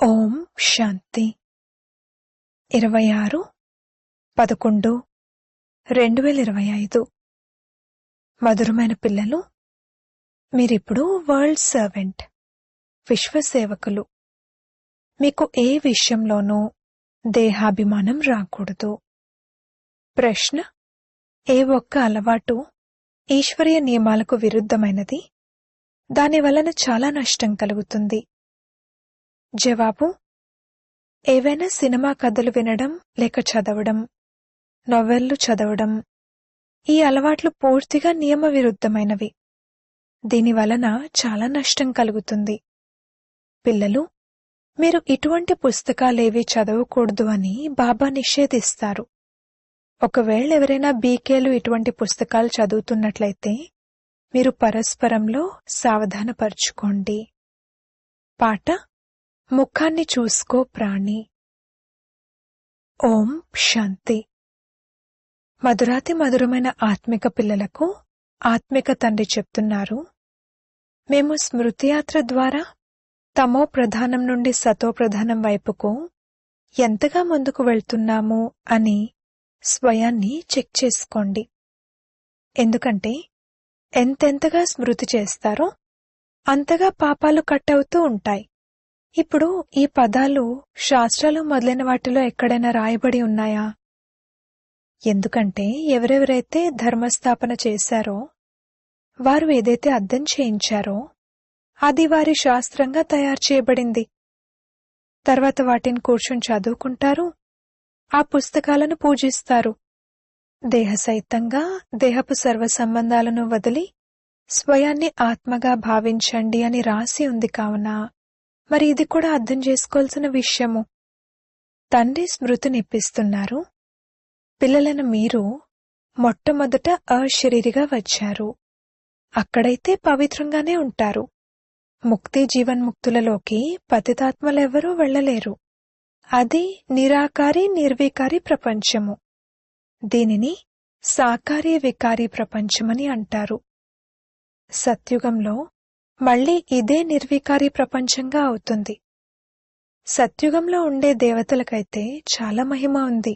ఓం శాంతి 26/11/2025 మధురమైన పిల్లలు, మీరిప్పుడు వరల్డ్ సర్వెంట్, విశ్వసేవకులు. మీకు ఏ విషయంలోనూ దేహాభిమానం రాకూడదు. ప్రశ్న: ఏ ఒక్క అలవాటు ఈశ్వరీయ నియమాలకు విరుద్ధమైనది? దాని వలన చాలా నష్టం కలుగుతుంది. జవాబు: ఏవైనా సినిమా కథలు వినడం లేక చదవడం, నొవెల్లు చదవడం, ఈ అలవాట్లు పూర్తిగా నియమ విరుద్ధమైనవి. దీనివలన చాలా నష్టం కలుగుతుంది. పిల్లలు, మీరు ఇటువంటి పుస్తకాలేవీ చదవకూడదు అని బాబా నిషేధిస్తారు. ఒకవేళ ఎవరైనా బీకేలు ఇటువంటి పుస్తకాలు చదువుతున్నట్లయితే మీరు పరస్పరంలో సావధానపరుచుకోండి. పాట: ముఖాన్ని చూసుకో ప్రాణి. ఓం శాంతి. మధురాతి మధురమైన ఆత్మిక పిల్లలకు ఆత్మిక తండ్రి చెప్తున్నారు, మేము స్మృతియాత్ర ద్వారా తమో ప్రధానం నుండి సతో ప్రధానం వైపుకు ఎంతగా ముందుకు వెళ్తున్నాము అని స్వయాన్ని చెక్ చేసుకోండి. ఎందుకంటే ఎంతెంతగా స్మృతి చేస్తారో అంతగా పాపాలు కట్టవుతూ ఉంటాయి. ఇప్పుడు ఈ పదాలు శాస్త్రాలు మొదలైన వాటిలో ఎక్కడైనా రాయబడి ఉన్నాయా? ఎందుకంటే ఎవరెవరైతే ధర్మస్థాపన చేశారో, వారు ఏదైతే అర్థం చేయించారో అది వారి శాస్త్రంగా తయారు చేయబడింది. తర్వాత వాటిని కూర్చొని చదువుకుంటారు, ఆ పుస్తకాలను పూజిస్తారు. దేహసహితంగా దేహపు సర్వ సంబంధాలను వదిలి స్వయాన్ని ఆత్మగా భావించండి అని రాసి ఉంది. కావున మరి ఇది కూడా అర్థం చేసుకోవాల్సిన విషయము. తండ్రి స్మృతినిప్పిస్తున్నారు, పిల్లలను మీరు మొట్టమొదట అశరీరిగా వచ్చారు. అక్కడైతే పవిత్రంగానే ఉంటారు. ముక్తి జీవన్ముక్తులలోకి పతితాత్మలెవ్వరూ వెళ్లలేరు. అది నిరాకారి నిర్వికారి ప్రపంచము. దీనిని సాకారి వికారి ప్రపంచమని అంటారు. సత్యుగంలో మళ్లీ ఇదే నిర్వికారి ప్రపంచంగా అవుతుంది. సత్యుగంలో ఉండే దేవతలకైతే చాలా మహిమ ఉంది.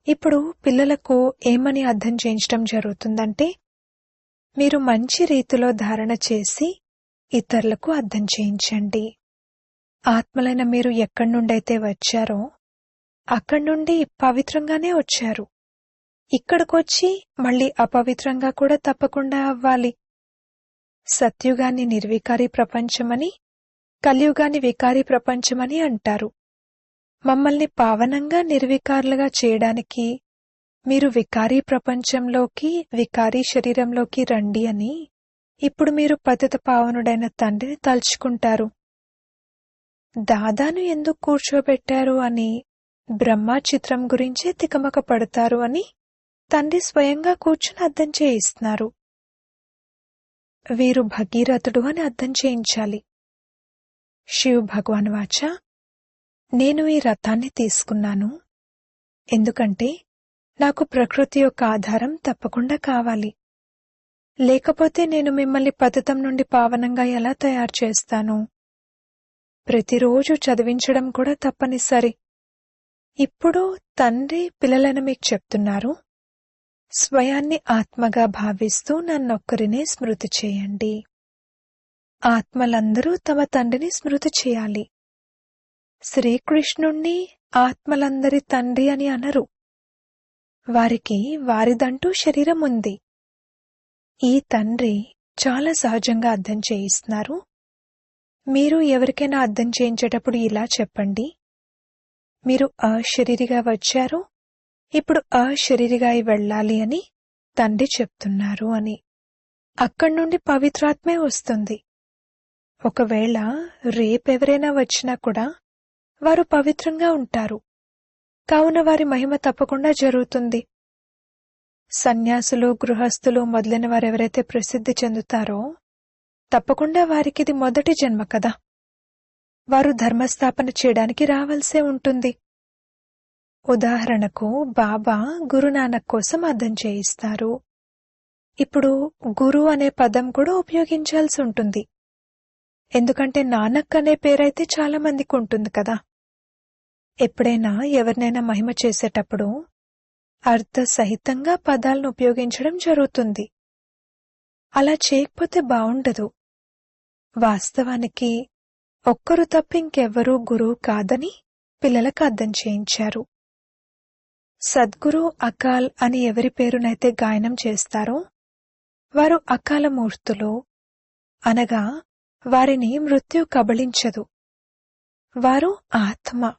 ఇప్పుడు పిల్లలకు ఏమని అర్థం చేయించడం జరుగుతుందంటే, మీరు మంచి రీతిలో ధారణ చేసి ఇతరులకు అర్థం చేయించండి. ఆత్మలైన మీరు ఎక్కడి నుండైతే వచ్చారో అక్కడి నుండి పవిత్రంగానే వచ్చారు. ఇక్కడికొచ్చి మళ్లీ అపవిత్రంగా కూడా తప్పకుండా అవ్వాలి. సత్యుగాన్ని నిర్వికారి ప్రపంచమని, కలియుగాన్ని వికారి ప్రపంచమని అంటారు. మమ్మల్ని పావనంగా నిర్వికారులుగా చేయడానికి మీరు వికారీ ప్రపంచంలోకి, వికారీ శరీరంలోకి రండి అని ఇప్పుడు మీరు పతిత పావనుడైన తండ్రిని తలుచుకుంటారు. దాదాను ఎందుకు కూర్చోబెట్టారు అని బ్రహ్మ చిత్రం గురించే తికమక పడతారు అని తండ్రి స్వయంగా కూర్చుని అర్థం చేయిస్తున్నారు. వీరు భగీరథుడు అని అర్థం చేయించాలి. శివ్ భగవాన్ వాచ: నేను ఈ రథాన్ని తీసుకున్నాను ఎందుకంటే నాకు ప్రకృతి యొక్క ఆధారం తప్పకుండా కావాలి. లేకపోతే నేను మిమ్మల్ని పతితం నుండి పావనంగా ఎలా తయారు చేస్తాను? ప్రతిరోజు చదివించడం కూడా తప్పనిసరి. ఇప్పుడు తండ్రి పిల్లలను మీకు చెప్తున్నారు, స్వయాన్ని ఆత్మగా భావిస్తూ నన్నొక్కరినే స్మృతి చేయండి. ఆత్మలందరూ తమ తండ్రిని స్మృతి చేయాలి. శ్రీకృష్ణుణ్ణి ఆత్మలందరి తండ్రి అని అనరు. వారికి వారిదంటూ శరీరం ఉంది. ఈ తండ్రి చాలా సహజంగా అర్థం చేయిస్తున్నారు. మీరు ఎవరికైనా అర్థం చేయించేటప్పుడు ఇలా చెప్పండి, మీరు అశరీరిగా వచ్చారు, ఇప్పుడు అశరీరిగా వెళ్ళాలి అని తండ్రి చెప్తున్నారు అని. అక్కడి నుండి పవిత్రాత్మే వస్తుంది. ఒకవేళ రేపెవరైనా వచ్చినా కూడా వారు పవిత్రంగా ఉంటారు. కావున వారి మహిమ తప్పకుండా జరుగుతుంది. సన్యాసులు, గృహస్థులు మొదలైన వారెవరైతే ప్రసిద్ధి చెందుతారో తప్పకుండా వారికిది మొదటి జన్మ కదా. వారు ధర్మస్థాపన చేయడానికి రావాల్సే ఉంటుంది. ఉదాహరణకు బాబా గురునానక్ కోసం అర్థం చేయిస్తారు. ఇప్పుడు గురు అనే పదం కూడా ఉపయోగించాల్సి ఉంటుంది. ఎందుకంటే నానక్ అనే పేరైతే చాలా మందికి ఉంటుంది కదా. ఎప్పుడైనా ఎవరినైనా మహిమ చేసేటప్పుడు అర్థసహితంగా పదాలను ఉపయోగించడం జరుగుతుంది. అలా చేయకపోతే బావుండదు. వాస్తవానికి ఒక్కరు తప్ప ఇంకెవ్వరూ గురువు కాదని పిల్లలకు అర్థం చేయించారు. సద్గురు అకాల్ అని ఎవరి పేరునైతే గాయనం చేస్తారో వారు అకాల మూర్తులు, అనగా వారిని మృత్యు కబళించదు. వారు ఆత్మ.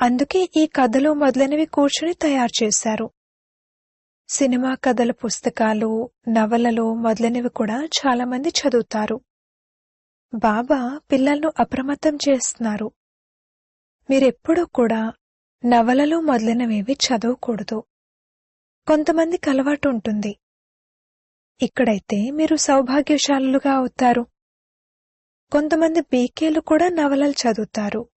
అందుకే ఈ కథలు మొదలైనవి కూర్చుని తయారు చేశారు. సినిమా కథల పుస్తకాలు, నవలలు మొదలైనవి కూడా చాలామంది చదువుతారు. బాబా పిల్లలను అప్రమత్తం చేస్తున్నారు. మీరెప్పుడూ కూడా నవలలు మొదలైనవేవి చదవకూడదు. కొంతమందికి అలవాటు ఉంటుంది. ఇక్కడైతే మీరు సౌభాగ్యశాలులుగా అవుతారు. కొంతమంది బీకేలు కూడా నవలలు చదువుతారు.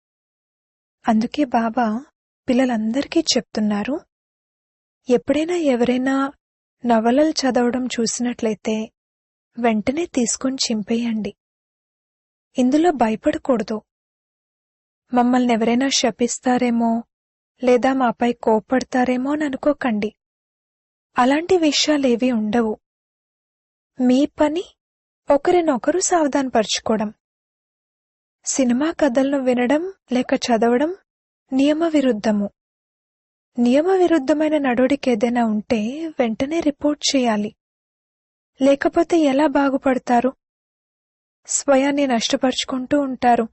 అందుకే బాబా పిల్లలందరికీ చెప్తున్నారు, ఎప్పుడైనా ఎవరైనా నవలలు చదవడం చూసినట్లయితే వెంటనే తీసుకొని చింపేయండి. ఇందులో భయపడకూడదు. మమ్మల్ని ఎవరైనా శపిస్తారేమో లేదా మాపై కోప్పడతారేమో అని అనుకోకండి. అలాంటి విషయాలేవీ ఉండవు. మీ పని ఒకరినొకరు సావధానపరుచుకోవడం. సినిమా కథలను వినడం లేక చదవడం నియమ విరుద్ధము. నియమ విరుద్ధమైన నడవడిక ఏదైనా ఉంటే వెంటనే రిపోర్ట్ చేయాలి. లేకపోతే ఎలా బాగుపడతారు? స్వయాన్ని నష్టపరుచుకుంటూ ఉంటారు.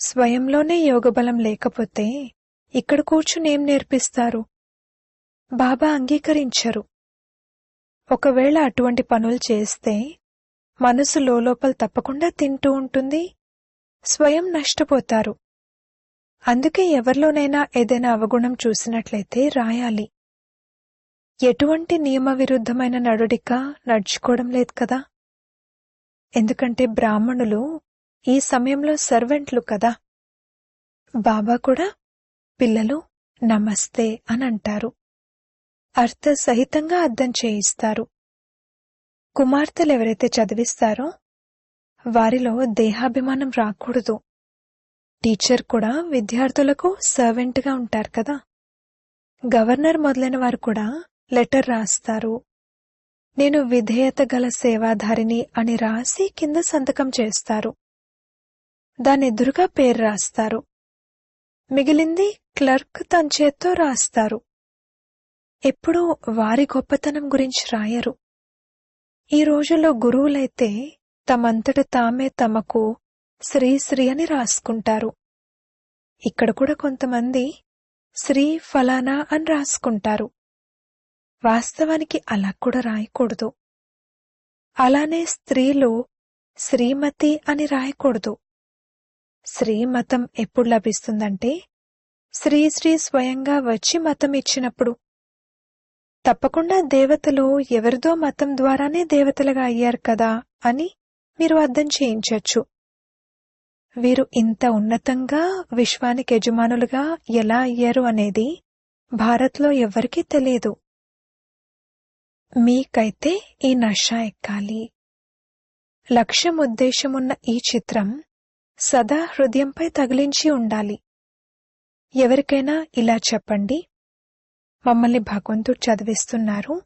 స్వయంలోనే యోగబలం లేకపోతే ఇక్కడ కూర్చుని ఏం నేర్పిస్తారు? బాబా అంగీకరించరు. ఒకవేళ అటువంటి పనులు చేస్తే మనసు లోపల తప్పకుండా తింటూ ఉంటుంది, స్వయం నష్టపోతారు. అందుకే ఎవరిలోనైనా ఏదైనా అవగుణం చూసినట్లయితే రాయాలి. ఎటువంటి నియమ విరుద్ధమైన నడుడిక నడుచుకోవడం లేదు కదా. ఎందుకంటే బ్రాహ్మణులు ఈ సమయంలో సర్వెంట్లు కదా. బాబా కూడా పిల్లలు నమస్తే అని అంటారు. అర్థసహితంగా అర్థం చేయిస్తారు. కుమార్తెలు ఎవరైతే చదివిస్తారో వారిలో దేహాభిమానం రాకూడదు. టీచర్ కూడా విద్యార్థులకు సర్వెంట్గా ఉంటారు కదా. గవర్నర్ మొదలైన వారు కూడా లెటర్ రాస్తారు. నేను విధేయత గల సేవాధారిని అని రాసి కింద సంతకం చేస్తారు. దాని ఎదురుగా పేరు రాస్తారు. మిగిలింది క్లర్క్ తన చేత్తో రాస్తారు. ఎప్పుడూ వారి గొప్పతనం గురించి రాయరు. ఈ రోజుల్లో గురువులైతే తమంతట తామే తమకు శ్రీ శ్రీ అని రాసుకుంటారు. ఇక్కడ కూడా కొంతమంది శ్రీ ఫలానా అని రాసుకుంటారు. వాస్తవానికి అలా కూడా రాయకూడదు. అలానే స్త్రీలు శ్రీమతి అని రాయకూడదు. శ్రీమతం ఎప్పుడు లభిస్తుందంటే శ్రీ శ్రీ స్వయంగా వచ్చి మతం ఇచ్చినప్పుడు. తప్పకుండా దేవతలు ఎవరిదో మతం ద్వారానే దేవతలుగా అయ్యారు కదా అని మీరు అర్థం చేయించొచ్చు. వీరు ఇంత ఉన్నతంగా విశ్వానికి యజమానులుగా ఎలా అయ్యారు అనేది భారత్లో ఎవ్వరికీ తెలియదు. మీకైతే ఈ నష ఎక్కాలి. లక్ష్యం ఉద్దేశమున్న ఈ చిత్రం సదా హృదయంపై తగిలించి ఉండాలి. ఎవరికైనా ఇలా చెప్పండి, మమ్మల్ని భగవంతుడు చదివిస్తున్నారు,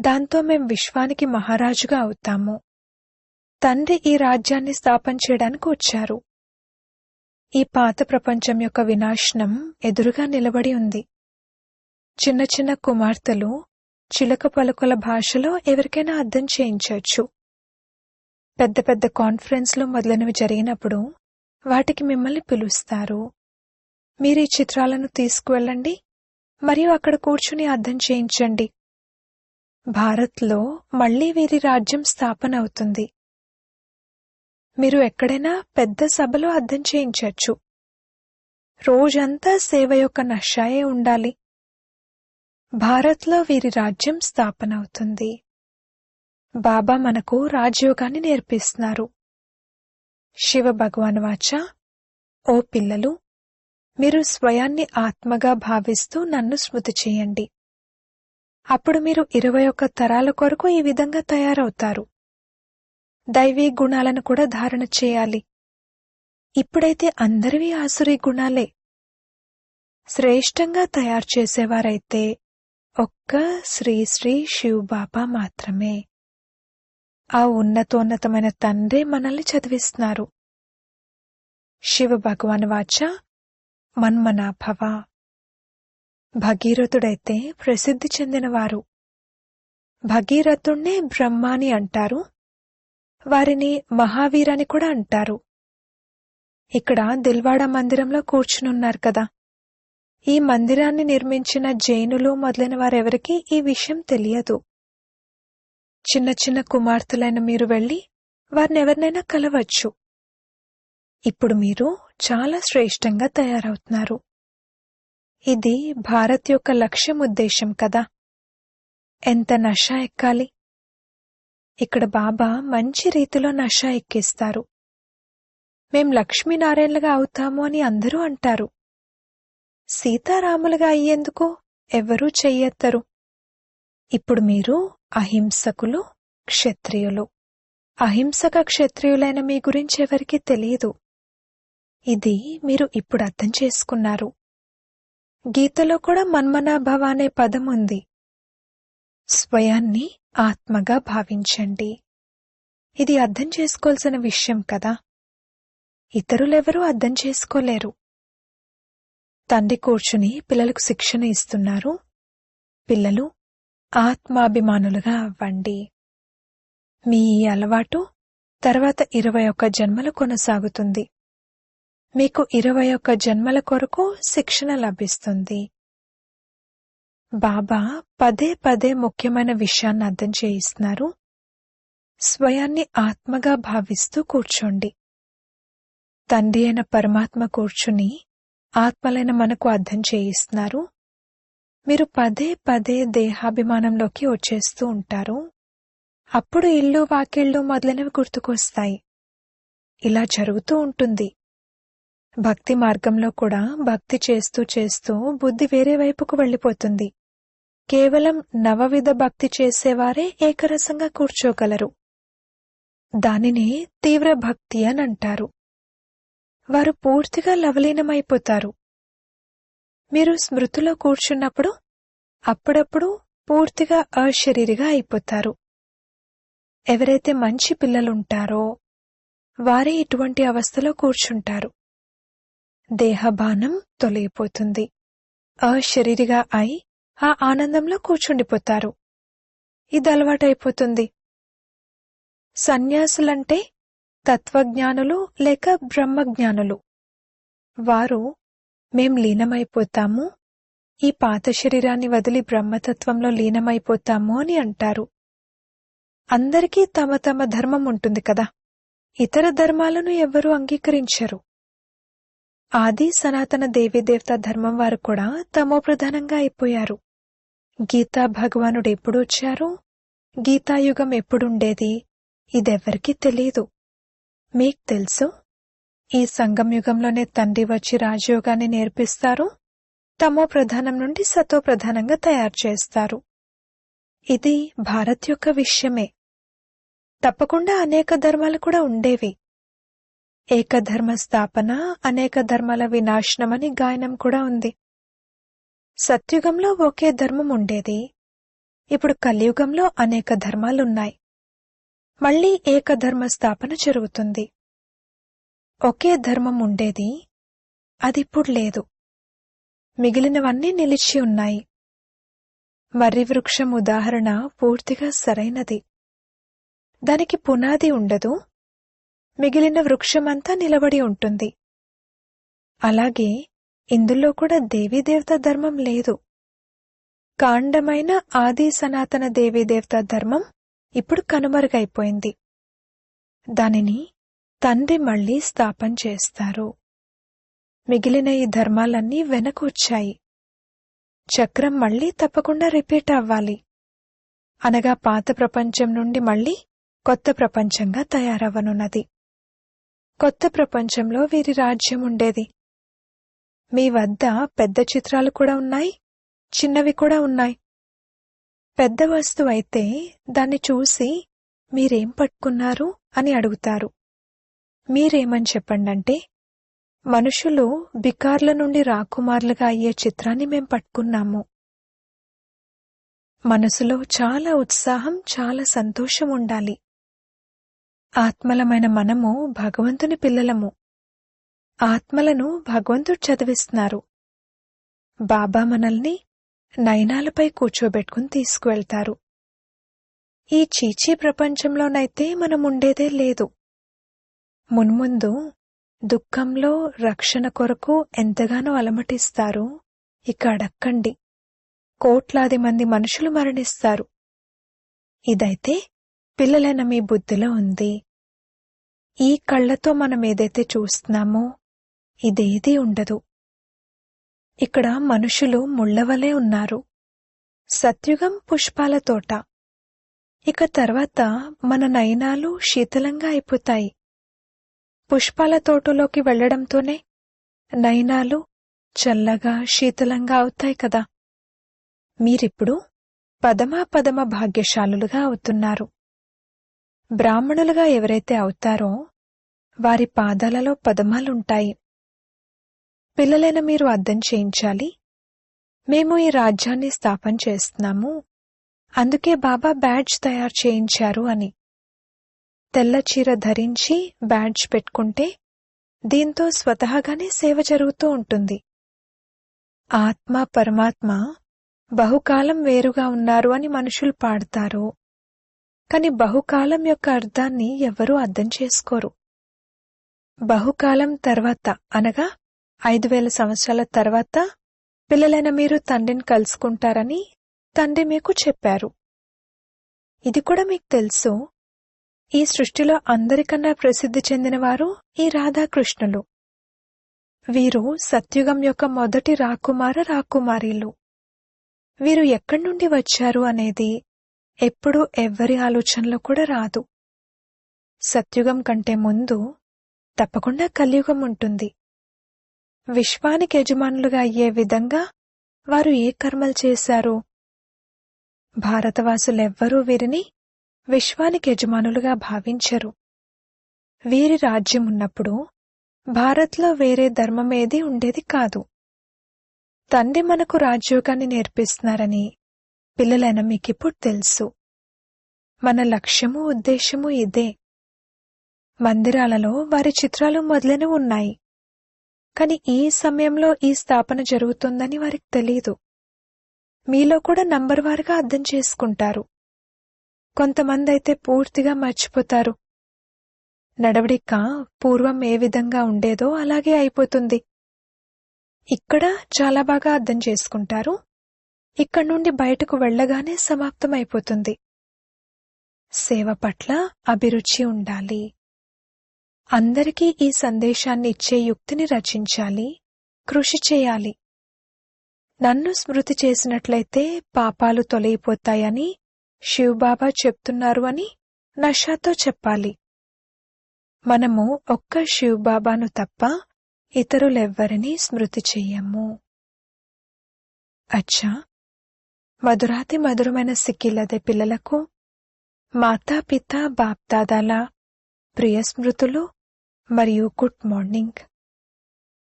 దాంతో మేం విశ్వానికి మహారాజుగా అవుతాము. తండ్రి ఈ రాజ్యాన్ని స్థాపన చేయడానికి వచ్చారు. ఈ పాత ప్రపంచం యొక్క వినాశనం ఎదురుగా నిలబడి ఉంది. చిన్న చిన్న కుమార్తెలు చిలక పలుకుల భాషలో ఎవరికైనా అర్థం చేయించవచ్చు. పెద్ద పెద్ద కాన్ఫరెన్స్లు మొదలైనవి జరిగినప్పుడు వాటికి మిమ్మల్ని పిలుస్తారు. మీరీ చిత్రాలను తీసుకువెళ్ళండి మరియు అక్కడ కూర్చుని అర్థం చేయించండి. భారత్లో మళ్లీ వీరి రాజ్యం స్థాపన అవుతుంది. మీరు ఎక్కడైనా పెద్ద సభలో అర్థం చేయించవచ్చు. రోజంతా సేవ యొక్క నషాయే ఉండాలి. భారత్లో వీరి రాజ్యం స్థాపన అవుతుంది. బాబా మనకు రాజయోగాన్ని నేర్పిస్తున్నారు. శివ భగవాన్ వాచ, ఓ పిల్లలు, మీరు స్వయాన్ని ఆత్మగా భావిస్తూ నన్ను స్మృతి చేయండి. అప్పుడు మీరు 21 తరాల కొరకు ఈ విధంగా తయారవుతారు. దైవీ గుణాలను కూడా ధారణ చేయాలి. ఇప్పుడైతే అందరివి ఆసురీ గుణాలే. శ్రేష్టంగా తయారు చేసేవారైతే ఒక్క శ్రీ శ్రీ శివ్ బాబా మాత్రమే. ఆ ఉన్నతోన్నతమైన తండ్రే మనల్ని చదివిస్తున్నారు. శివ భగవాన్ వాచ మన్మనాభవ. భగీరథుడైతే ప్రసిద్ధి చెందినవారు. భగీరథుణ్ణే బ్రహ్మాని అంటారు. వారిని మహావీరని కూడా అంటారు. ఇక్కడ దిల్వాడా మందిరంలో కూర్చునున్నారు కదా. ఈ మందిరాన్ని నిర్మించిన జైనులు మొదలైన వారెవరికీ ఈ విషయం తెలియదు. చిన్న చిన్న కుమార్తెలైన మీరు వెళ్లి వారినెవరినైనా కలవచ్చు. ఇప్పుడు మీరు చాలా శ్రేష్టంగా తయారవుతున్నారు. ఇది భారత్ యొక్క లక్ష్యం, ఉద్దేశం కదా. ఎంత నష ఎక్కాలి. ఇక్కడ బాబా మంచి రీతిలో నష ఎక్కిస్తారు. మేం లక్ష్మీనారాయణలుగా అవుతాము అని అందరూ అంటారు. సీతారాములుగా అయ్యేందుకు ఎవ్వరూ చెయ్యెత్తరు. ఇప్పుడు మీరు అహింసకులు, క్షత్రియులు. అహింసక క్షత్రియులైన మీ గురించి ఎవరికీ తెలియదు. ఇది మీరు ఇప్పుడు అర్థం చేసుకున్నారు. గీతలో కూడా మన్మనాభవ అనే పదం ఉంది. స్వయాన్ని ఆత్మగా భావించండి. ఇది అర్థం చేసుకోవాల్సిన విషయం కదా. ఇతరులెవరూ అర్థం చేసుకోలేరు. తండ్రి కూర్చుని పిల్లలకు శిక్షణ ఇస్తున్నారు. పిల్లలు ఆత్మాభిమానులుగా అవ్వండి. మీ ఈ అలవాటు తర్వాత 21 జన్మలు కొనసాగుతుంది. మీకు 21 జన్మల కొరకు శిక్షణ లభిస్తుంది. బాబా పదే పదే ముఖ్యమైన విషయాన్ని అర్థం చేయిస్తున్నారు. స్వయాన్ని ఆత్మగా భావిస్తూ కూర్చోండి. తండ్రి అయిన పరమాత్మ కూర్చుని ఆత్మలైన మనకు అర్థం చేయిస్తున్నారు. మీరు పదే పదే దేహాభిమానంలోకి వచ్చేస్తూ ఉంటారు. అప్పుడు ఇల్లు, వాకిళ్ళు మొదలైనవి గుర్తుకొస్తాయి. ఇలా జరుగుతూ ఉంటుంది. భక్తి మార్గంలో కూడా భక్తి చేస్తూ చేస్తూ బుద్ధి వేరే వైపుకు వెళ్ళిపోతుంది. కేవలం నవవిధ భక్తి చేసేవారే ఏకరసంగా కూర్చోగలరు. దానినే తీవ్ర భక్తి అని అంటారు. వారు పూర్తిగా లవలీనమైపోతారు. మీరు స్మృతిలో కూర్చున్నప్పుడు అప్పుడప్పుడు పూర్తిగా అశరీరిగా అయిపోతారు. ఎవరైతే మంచి పిల్లలుంటారో వారే ఇటువంటి అవస్థలో కూర్చుంటారు. దేహభానం తొలగిపోతుంది. అశరీరిగా అయి ఆ ఆనందంలో కూర్చుండిపోతారు. ఇది అలవాటైపోతుంది. సన్యాసులంటే తత్వజ్ఞానులు లేక బ్రహ్మజ్ఞానులు. వారు మేం లీనమైపోతాము, ఈ పాత శరీరాన్ని వదిలి బ్రహ్మతత్వంలో లీనమైపోతాము అని అంటారు. అందరికీ తమ తమ ధర్మం ఉంటుంది కదా. ఇతర ధర్మాలను ఎవ్వరూ అంగీకరించరు. ఆది సనాతన దేవీదేవత ధర్మం వారు కూడా తమోప్రధానంగా అయిపోయారు. గీతా భగవానుడు ఎప్పుడొచ్చారు, గీతాయుగం ఎప్పుడుండేది, ఇదెవ్వరికీ తెలీదు. మీకు తెలుసు, ఈ సంగంయుగంలోనే తండ్రి వచ్చి రాజయోగాన్ని నేర్పిస్తారు. తమో ప్రధానం నుండి సతో ప్రధానంగా తయారు చేస్తారు. ఇది భారత్ యొక్క విషయమే. తప్పకుండా అనేక ధర్మాలు కూడా ఉండేవి. ఏకధర్మ స్థాపన, అనేక ధర్మాల వినాశనమని గాయనం కూడా ఉంది. సత్యుగంలో ఒకే ధర్మం ఉండేది. ఇప్పుడు కలియుగంలో అనేక ధర్మాలున్నాయి. మళ్లీ ఏకధర్మ స్థాపన జరుగుతుంది. ఒకే ధర్మం ఉండేది, అదిప్పుడు లేదు. మిగిలినవన్నీ నిలిచి ఉన్నాయి. మర్రి వృక్షం ఉదాహరణ పూర్తిగా సరైనది. దానికి పునాది ఉండదు, మిగిలిన వృక్షమంతా నిలబడి ఉంటుంది. అలాగే ఇందులో కూడా దేవీదేవతా ధర్మం లేదు. కాండమైన ఆది సనాతన దేవీదేవతా ధర్మం ఇప్పుడు కనుమరుగైపోయింది. దానిని తండ్రి మళ్లీ స్థాపన చేస్తారు. మిగిలిన ఈ ధర్మాలన్నీ వెనక వచ్చాయి. చక్రం మళ్లీ తప్పకుండా రిపీట్ అవ్వాలి. అనగా పాత ప్రపంచం నుండి మళ్లీ కొత్త ప్రపంచంగా తయారవ్వనున్నది. కొత్త ప్రపంచంలో వీరి రాజ్యం ఉండేది. మీ వద్ద పెద్ద చిత్రాలు కూడా ఉన్నాయి, చిన్నవి కూడా ఉన్నాయి. పెద్ద వస్తువు అయితే దాన్ని చూసి మీరేం పట్టుకున్నారు అని అడుగుతారు. మీరేమని చెప్పండంటే, మనుషులు బికార్ల నుండి రాకుమార్లుగా అయ్యే చిత్రాన్ని మేం పట్టుకున్నాము. మనసులో చాలా ఉత్సాహం, చాలా సంతోషం ఉండాలి. ఆత్మలమైన మనము భగవంతుని పిల్లలము. ఆత్మలను భగవంతుడు చదివిస్తున్నారు. బాబా మనల్ని నయనాలపై కూర్చోబెట్టుకుని తీసుకువెళ్తారు. ఈ చీచీ ప్రపంచంలోనైతే మనముండేదే లేదు. మున్ముందు దుఃఖంలో రక్షణ కొరకు ఎంతగానో అలమటిస్తారు. ఇక అడక్కండి, కోట్లాది మంది మనుషులు మరణిస్తారు. ఇదైతే పిల్లలైన మీ బుద్ధిలో ఉంది. ఈ కళ్లతో మనం ఏదైతే చూస్తున్నామో ఇదేదీ ఉండదు. ఇక్కడ మనుషులు ముళ్లవలే ఉన్నారు. సత్యుగం పుష్పాల తోట. ఇక తర్వాత మన నయనాలు శీతలంగా అయిపోతాయి. పుష్పాల తోటలోకి వెళ్లడంతోనే నయనాలు చల్లగా శీతలంగా అవుతాయి కదా. మీరిప్పుడు పదమ భాగ్యశాలులుగా అవుతున్నారు. బ్రాహ్మణులుగా ఎవరైతే అవుతారో వారి పాదాలలో పదమాలుంటాయి. పిల్లలైన మీరు అర్థం చేయించాలి, మేము ఈ రాజ్యాన్ని స్థాపన చేస్తున్నాము, అందుకే బాబా బ్యాడ్జ్ తయారు చేయించారు అని. తెల్ల చీర ధరించి బ్యాడ్జ్ పెట్టుకుంటే దీంతో స్వతహాగానే సేవ జరుగుతూ ఉంటుంది. ఆత్మ పరమాత్మ బహుకాలం వేరుగా ఉన్నారు అని మనుషులు పాడతారు. కాని బహుకాలం యొక్క అర్థాన్ని ఎవ్వరూ అర్థం చేసుకోరు. బహుకాలం తర్వాత అనగా 5000 సంవత్సరాల తర్వాత పిల్లలైన మీరు తండ్రిని కలుసుకుంటారని తండ్రి మీకు చెప్పారు. ఇది కూడా మీకు తెలుసు. ఈ సృష్టిలో అందరికన్నా ప్రసిద్ధి చెందినవారు ఈ రాధాకృష్ణులు. వీరు సత్యుగం యొక్క మొదటి రాకుమారీలు. వీరు ఎక్కడి నుండి వచ్చారు అనేది ఎప్పుడూ ఎవ్వరి ఆలోచనలో కూడా రాదు. సత్యుగం కంటే ముందు తప్పకుండా కలియుగం ఉంటుంది. విశ్వానికి యజమానులుగా అయ్యే విధంగా వారు ఏ కర్మలు చేశారు? భారతవాసులెవ్వరూ వీరిని విశ్వానికి యజమానులుగా భావించరు. వీరి రాజ్యం ఉన్నప్పుడు భారత్లో వేరే ధర్మమేదీ ఉండేది కాదు. తండ్రి మనకు రాజ్యోగాన్ని నేర్పిస్తున్నారని పిల్లలైన మీకిప్పుడు తెలుసు. మన లక్ష్యము ఉద్దేశము ఇదే. మందిరాలలో వారి చిత్రాలు మొదలైనవి ఉన్నాయి. కాని ఈ సమయంలో ఈ స్థాపన జరుగుతుందని వారికి తెలీదు. మీలో కూడా నంబర్వారుగా అర్థం చేసుకుంటారు. కొంతమంది అయితే పూర్తిగా మర్చిపోతారు. నడవడిక పూర్వం ఏ విధంగా ఉండేదో అలాగే అయిపోతుంది. ఇక్కడ చాలా బాగా అర్థం చేసుకుంటారు. ఇక్కడి నుండి బయటకు వెళ్లగానే సమాప్తమైపోతుంది. సేవ పట్ల అభిరుచి ఉండాలి. అందరికీ ఈ సందేశాన్ని ఇచ్చే యుక్తిని రచించాలి, కృషి చేయాలి. నన్ను స్మృతి చేసినట్లయితే పాపాలు తొలగిపోతాయని శివబాబా చెప్తున్నారు అని నషాతో చెప్పాలి. మనము ఒక్క శివబాబాను తప్ప ఇతరులెవ్వరినీ స్మృతి చెయ్యము. అచ్చా, మధురాతి మధురమైన సిక్కిల్లదే పిల్లలకు మాతాపిత బాప్దాదాల ప్రియ స్మృతులు మరియు గుడ్ మార్నింగ్.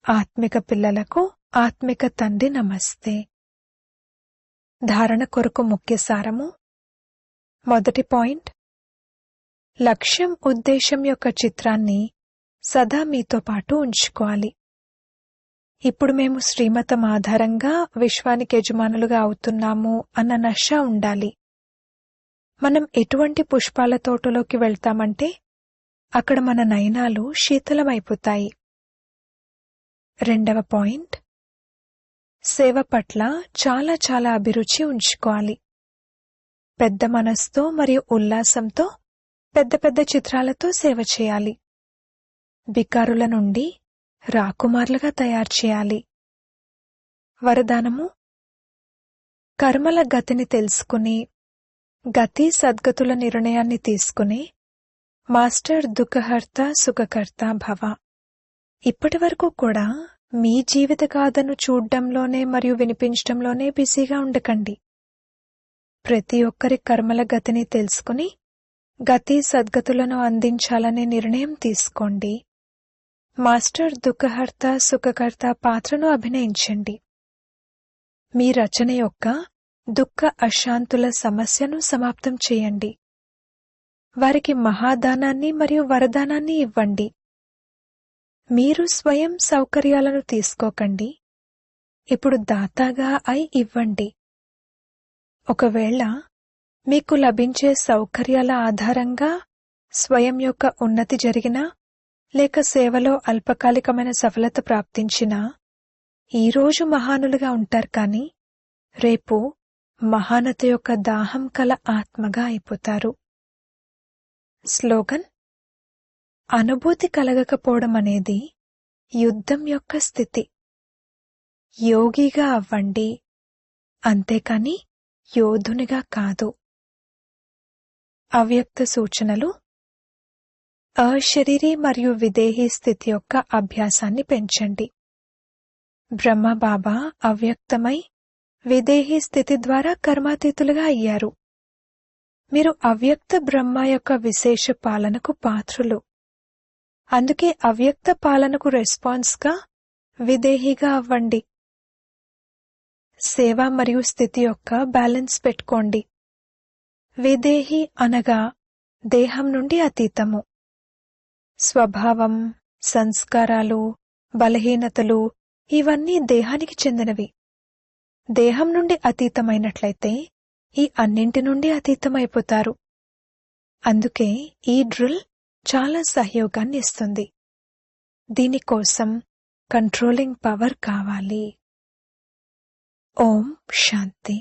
ఆత్మిక పిల్లలకు ఆత్మిక తండ్రి నమస్తే. ధారణ కొరకు ముఖ్య సారము. మొదటి పాయింట్, లక్ష్యం ఉద్దేశం యొక్క చిత్రాన్ని సదా మీతో పాటు ఉంచుకోవాలి. ఇప్పుడు మేము శ్రీమతం ఆధారంగా విశ్వానికి యజమానులుగా అవుతున్నాము అన్న నష ఉండాలి. మనం ఎటువంటి పుష్పాల తోటలోకి వెళ్తామంటే అక్కడ మన నయనాలు శీతలమైపోతాయి. రెండవ పాయింట్, సేవ పట్ల చాలా చాలా అభిరుచి ఉంచుకోవాలి. పెద్ద మనస్తో మరియు ఉల్లాసంతో పెద్ద పెద్ద చిత్రాలతో సేవ చేయాలి. బికారుల నుండి రాకుమార్లుగా తయారు చేయాలి. వరదానము, కర్మల గతిని తెలుసుకుని గతి సద్గతుల నిర్ణయాన్ని తీసుకుని మాస్టర్ దుఃఖహర్త సుఖకర్త భవ. ఇప్పటి వరకు కూడా మీ జీవిత గాథను చూడ్డంలోనే మరియు వినిపించడంలోనే బిజీగా ఉండకండి. ప్రతి ఒక్కరి కర్మల గతిని తెలుసుకుని గతి సద్గతులను అందించాలనే నిర్ణయం తీసుకోండి. మాస్టర్ దుఃఖహర్త సుఖకర్త పాత్రను అభినయించండి. మీ రచన యొక్క దుఃఖ అశాంతుల సమస్యను సమాప్తం చేయండి. వారికి మహాదానాన్ని మరియు వరదానాన్ని ఇవ్వండి. మీరు స్వయం సౌకర్యాలను తీసుకోకండి. ఇప్పుడు దాతాగా అయి ఇవ్వండి. ఒకవేళ మీకు లభించే సౌకర్యాల ఆధారంగా స్వయం యొక్క ఉన్నతి జరిగినా లేక సేవలో అల్పకాలికమైన సఫలత ప్రాప్తించినా ఈరోజు మహానులుగా ఉంటారు, కానీ రేపు మహానత యొక్క దాహం కల ఆత్మగా అయిపోతారు. స్లోగన్: అనుభూతి కలగకపోవడం అనేది యుద్ధం యొక్క స్థితి. యోగిగా అవ్వండి, అంతేకాని యోధునిగా కాదు. అవ్యక్త సూచనలు: అశరీరీ మరియు విదేహీ స్థితి యొక్క అభ్యాసాన్ని పెంచండి. బ్రహ్మబాబా అవ్యక్తమై విదేహీ స్థితి ద్వారా కర్మాతీతులుగా అయ్యారు. మీరు అవ్యక్త బ్రహ్మ యొక్క విశేష పాలనకు పాత్రులు. అందుకే అవ్యక్త పాలనకు రెస్పాన్స్గా విదేహీగా అవ్వండి. సేవ మరియు స్థితి యొక్క బ్యాలెన్స్ పెట్టుకోండి. విదేహి అనగా దేహం నుండి అతీతము. స్వభావం, సంస్కారాలు, బలహీనతలు ఇవన్నీ దేహానికి చెందినవి. దేహం నుండి అతీతమైనట్లయితే ఈ అన్నింటి నుండి అతీతమైపోతారు. అందుకే ఈ డ్రిల్ చాలా సహయోగాన్ని ఇస్తుంది. దీనికోసం కంట్రోలింగ్ పవర్ కావాలి. ఓం శాంతి.